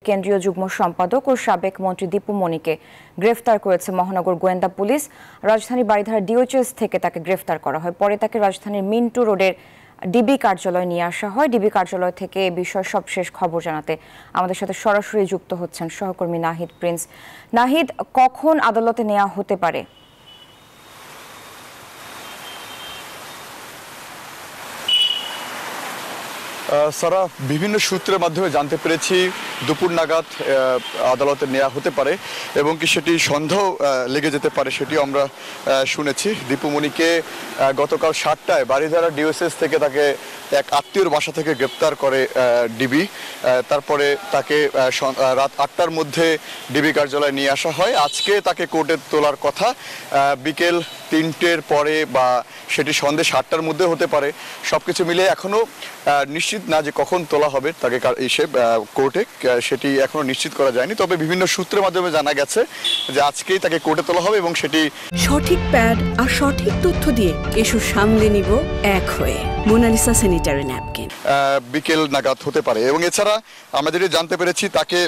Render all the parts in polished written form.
কেন্দ্রীয় যুগ্ম সম্পাদক ও সাবেক মন্ত্রী দীপু মনিকে গ্রেফতার করেছে মহানগর গোয়েন্দা পুলিশ। রাজধানীর বারিধারা ডিওএইচএস থেকে তাকে গ্রেফতার করা হয়। পরে তাকে রাজধানীর মিন্টু রোডের ডিবি কার্যালয়ে নিয়ে আসা হয়। ডিবি কার্যালয় থেকে এ বিষয়ে সবশেষ খবর জানাতে আমাদের সাথে সরাসরি যুক্ত হচ্ছেন সহকর্মী নাহিদ প্রিন্স। নাহিদ, কখন আদালতে নেওয়া হতে পারে? সারা বিভিন্ন সূত্রের মাধ্যমে জানতে পেরেছি দুপুর নাগাদ আদালতে নেওয়া হতে পারে এবং কি সেটি সন্দেহ লেগে যেতে পারে, সেটিও আমরা শুনেছি। দীপু মনিকে গতকাল 7টায় বারিধারা ডিওএসএস থেকে তাকে এক আত্মীয়র বাসা থেকে গ্রেপ্তার করে ডিবি। তারপরে তাকে রাত 8টার মধ্যে ডিবি কার্যালয়ে নিয়ে আসা হয়। আজকে তাকে কোর্টে তোলার কথা বিকেল 3টের পরে বা সেটি সন্ধ্যে 7টার মধ্যে হতে পারে। সবকিছু মিলে এখনো নিশ্চিত না যে কখন তোলা হবে তাকে কোর্টে, সেটি এখনো নিশ্চিত করা যায়নি। তবে বিভিন্ন সূত্রের মাধ্যমে জানা গেছে যে আজকেই তাকে কোর্টে তোলা হবে এবং সেটি সঠিক প্যাড আর সঠিক তথ্য দিয়ে এসব সামলে নিব এক হয়ে। মোনালিসা স্যানিটারি ন্যাপকিন বিকেল নাগাদ হতে পারে। এবং এছাড়া আমরা যেটা জানতে পেরেছি তাকে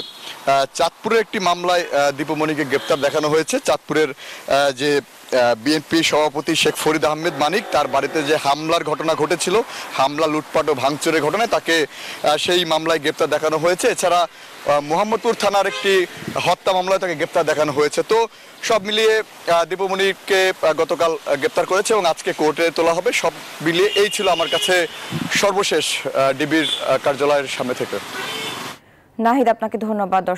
চাঁদপুরের একটি মামলায় দীপু মনিকে গ্রেপ্তার দেখানো হয়েছে। চাঁদপুরের যে বিএনপি সভাপতি শেখ ফরিদ আহমেদ মানিক, তার বাড়িতে যে হামলার ঘটনা ঘটেছিল, হামলা, লুটপাট ও ভাঙচুরের ঘটনায় তাকে সেই মামলায় গ্রেপ্তার দেখানো হয়েছে। এছাড়া মোহাম্মদপুর থানার একটি হত্যা মামলায় তাকে গ্রেপ্তার দেখানো হয়েছে। তো সব মিলিয়ে দীপু মনিকে গতকাল গ্রেপ্তার করেছে এবং আজকে কোর্টে তোলা হবে। সব মিলিয়ে এই ছিল আমার কাছে সর্বশেষ ডিবির কার্যালয়ের সামনে থেকে। নাহিদ, আপনাকে ধন্যবাদ।